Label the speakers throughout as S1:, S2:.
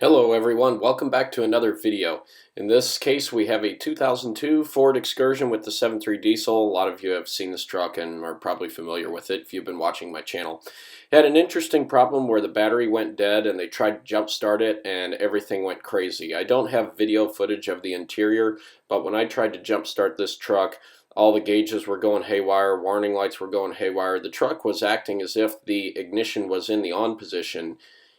S1: Hello everyone, welcome back to another video. In this case we have a 2002 Ford Excursion with the 7.3 diesel. A lot of you have seen this truck and are probably familiar with it if you've been watching my channel. It had an interesting problem where the battery went dead and they tried to jump start it and everything went crazy. I don't have video footage of the interior, but when I tried to jump start this truck, all the gauges were going haywire, warning lights were going haywire. The truck was acting as if the ignition was in the on position,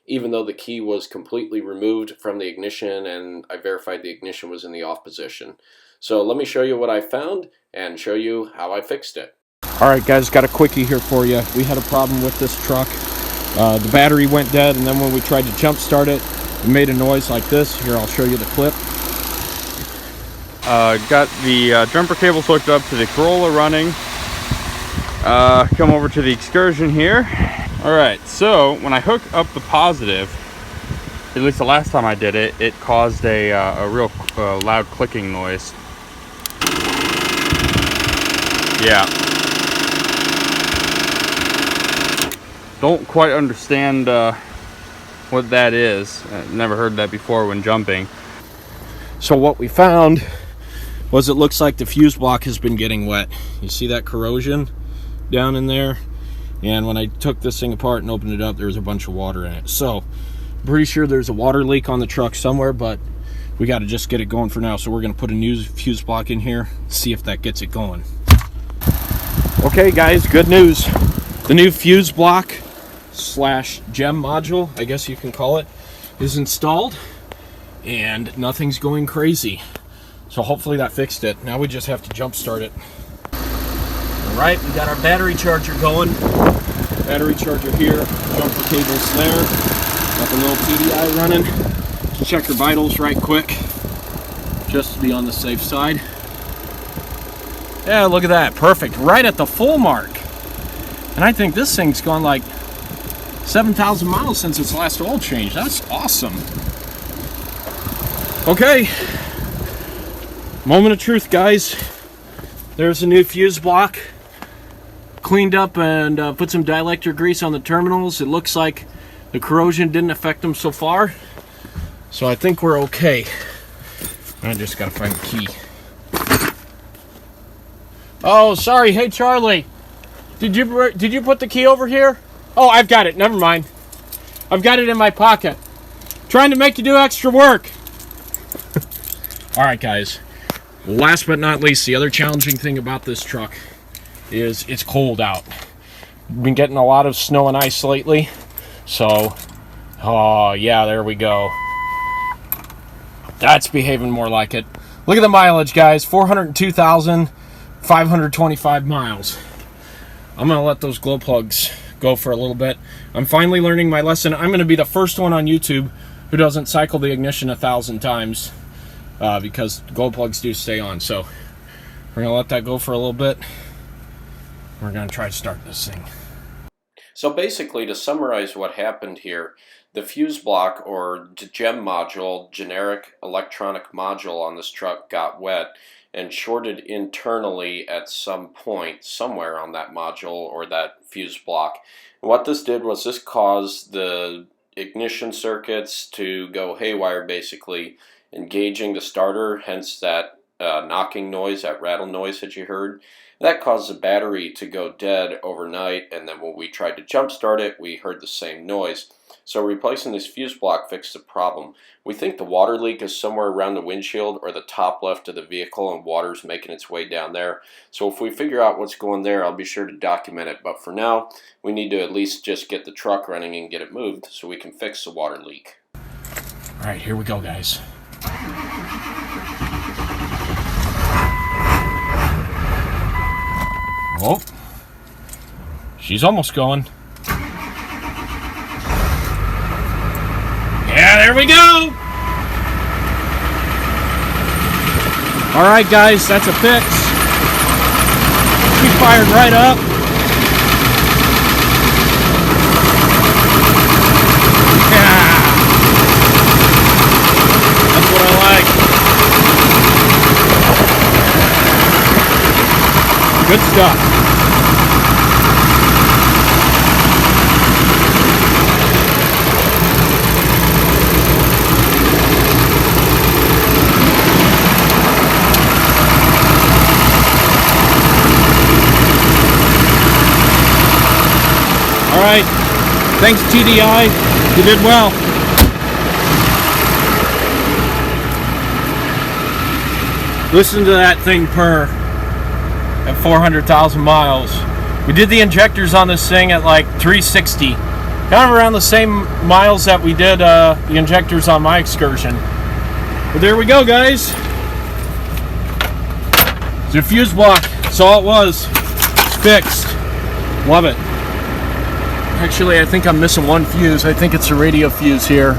S1: even though the key was completely removed from the ignition and I verified the ignition was in the off position. So let me show you what I found and show you how I fixed it.
S2: Alright guys, got a quickie here for you. We had a problem with this truck. The battery went dead, and then when we tried to jump start it, it made a noise like this. Here, I'll show you the clip.
S3: Got the jumper cables hooked up to the Corolla running. Come over to the Excursion here. Alright, so when I hook up the positive, at least the last time I did it, it caused a real loud clicking noise. Yeah. Don't quite understand what that is. I've never heard that before when jumping.
S2: So what we found was it looks like the fuse block has been getting wet. You see that corrosion down in there? And when I took this thing apart and opened it up, there was a bunch of water in it. So I'm pretty sure there's a water leak on the truck somewhere, but we got to just get it going for now. So we're going to put a new fuse block in here, see if that gets it going. Okay guys, good news. The new fuse block slash gem module, I guess you can call it, is installed and nothing's going crazy. So hopefully that fixed it. Now we just have to jump start it. Alright, we got our battery charger going. Battery charger here, jumper cables there. Got the little TDI running. Just check your vitals right quick, just to be on the safe side. Yeah, look at that, perfect, right at the full mark. And I think this thing's gone like 7,000 miles since its last oil change. That's awesome. Okay, moment of truth, guys. There's a new fuse block. Cleaned up and put some dielectric grease on the terminals. It looks like the corrosion didn't affect them so far. So I think we're okay. I just gotta find the key. Oh, sorry. Hey, Charlie. Did you put the key over here? Oh, I've got it. Never mind. I've got it in my pocket. Trying to make you do extra work. All right, guys. Last but not least, the other challenging thing about this truck is it's cold out. We've been getting a lot of snow and ice lately. So, oh yeah, there we go. That's behaving more like it. Look at the mileage, guys. 402,525 miles. I'm going to let those glow plugs go for a little bit. I'm finally learning my lesson. I'm going to be the first one on YouTube who doesn't cycle the ignition 1,000 times because glow plugs do stay on. So we're going to let that go for a little bit. We're going to try to start this thing.
S1: So basically, to summarize what happened here, the fuse block or gem module, generic electronic module on this truck got wet and shorted internally at some point somewhere on that module or that fuse block. And what this did was this caused the ignition circuits to go haywire, basically engaging the starter, hence that knocking noise, that rattle noise that you heard. That caused the battery to go dead overnight, and then when we tried to jump start it, we heard the same noise. So replacing this fuse block fixed the problem. We think the water leak is somewhere around the windshield or the top left of the vehicle, and water's making its way down there. So if we figure out what's going there, I'll be sure to document it. But for now, we need to at least just get the truck running and get it moved so we can fix the water leak.
S2: All right, here we go, guys. Oh, she's almost going. Yeah, there we go. All right, guys, that's a fix. She fired right up. Yeah. That's what I like. Good stuff. Thanks, TDI. You did well. Listen to that thing purr at 400,000 miles. We did the injectors on this thing at like 360. Kind of around the same miles that we did the injectors on my Excursion. But there we go, guys. It's a fuse block. That's all it was. It's fixed. Love it. Actually, I think I'm missing one fuse. I think it's a radio fuse here.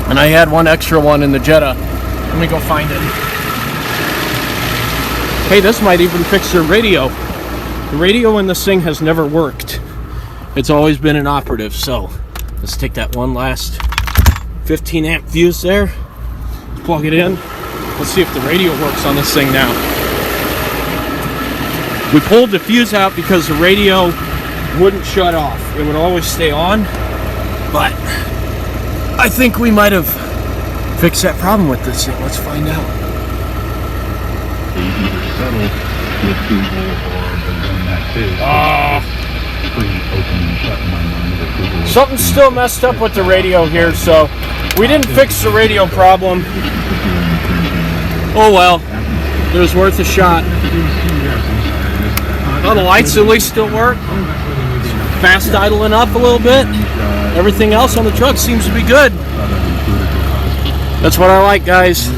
S2: And I had one extra one in the Jetta. Let me go find it. Hey, this might even fix the radio. The radio in this thing has never worked. It's always been inoperative, so let's take that one last 15 amp fuse there. Plug it in. Let's see if the radio works on this thing now. We pulled the fuse out because the radio wouldn't shut off. It would always stay on, but I think we might have fixed that problem with this thing. Let's find out. Something's still messed up with the radio here, so we didn't fix the radio problem. Oh well, it was worth a shot. Oh, the lights at least still work. Fast idling up a little bit. Everything else on the truck seems to be good. That's what I like, guys.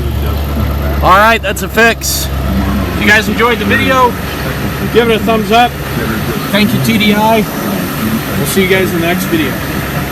S2: Alright, that's a fix. If you guys enjoyed the video, give it a thumbs up. Thank you, TDI. We'll see you guys in the next video.